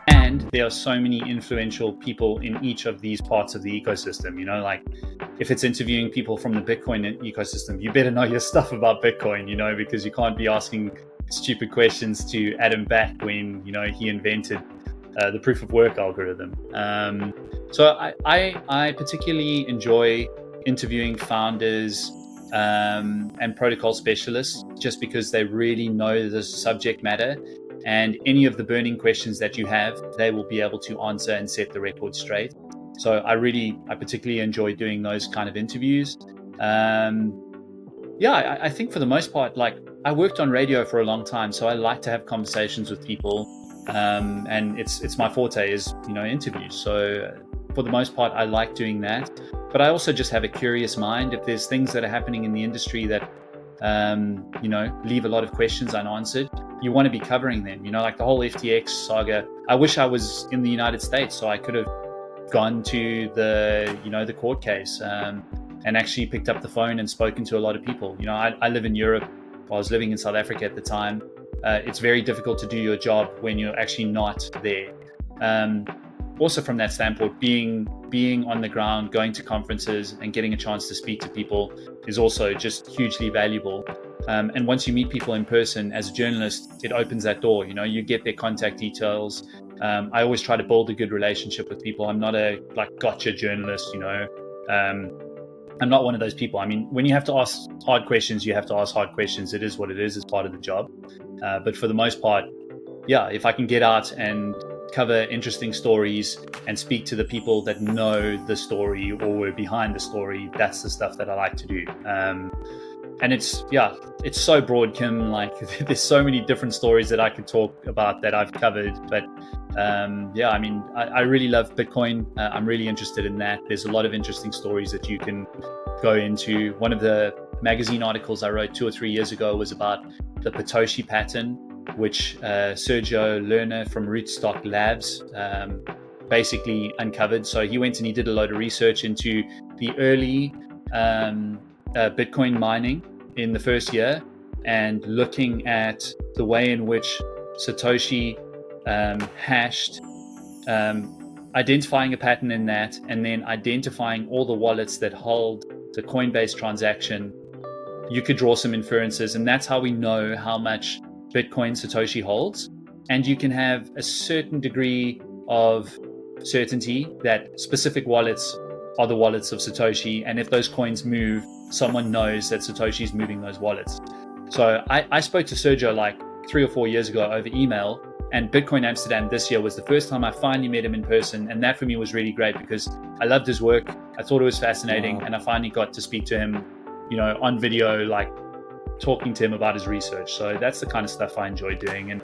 And there are so many influential people in each of these parts of the ecosystem. You know, like if it's interviewing people from the Bitcoin ecosystem, you better know your stuff about Bitcoin, you know, because you can't be asking stupid questions to Adam Back when, you know, he invented the proof of work algorithm. So I particularly enjoy interviewing founders and protocol specialists, just because they really know the subject matter, and any of the burning questions that you have, they will be able to answer and set the record straight. So I particularly enjoy doing those kind of interviews. I think for the most part, like, I worked on radio for a long time, so I like to have conversations with people, and it's my forte is, you know, interviews. So for the most part, I like doing that. But I also just have a curious mind. If there's things that are happening in the industry that you know, leave a lot of questions unanswered, you want to be covering them. You know, like the whole FTX saga. I wish I was in the United States so I could have gone to the, you know, the court case, and actually picked up the phone and spoken to a lot of people. You know, I live in Europe. I was living in South Africa at the time. It's very difficult to do your job when you're actually not there. Also from that standpoint, being on the ground, going to conferences and getting a chance to speak to people is also just hugely valuable. And once you meet people in person as a journalist, it opens that door. You know, you get their contact details. I always try to build a good relationship with people. I'm not a gotcha journalist, you know. I'm not one of those people. I mean, when you have to ask hard questions, you have to ask hard questions. It is what it is. It's part of the job. But for the most part, yeah, if I can get out and cover interesting stories and speak to the people that know the story or were behind the story, that's the stuff that I like to do. And it's so broad, Kim. Like, there's so many different stories that I could talk about that I've covered. But I mean, I really love Bitcoin. I'm really interested in that. There's a lot of interesting stories that you can go into. One of the magazine articles I wrote 2 or 3 years ago was about the Patoshi pattern, which Sergio Lerner from Rootstock Labs basically uncovered. So he went and he did a load of research into the early Bitcoin mining in the first year, and looking at the way in which Satoshi hashed, identifying a pattern in that, and then identifying all the wallets that hold the Coinbase transaction. You could draw some inferences, and that's how we know how much Bitcoin Satoshi holds. And you can have a certain degree of certainty that specific wallets are the wallets of Satoshi, and if those coins move, someone knows that Satoshi is moving those wallets. So I spoke to Sergio like 3 or 4 years ago over email, and Bitcoin Amsterdam this year was the first time I finally met him in person, and that for me was really great because I loved his work. I thought it was fascinating. Wow. And I finally got to speak to him, you know, on video, like talking to him about his research. So that's the kind of stuff I enjoy doing. And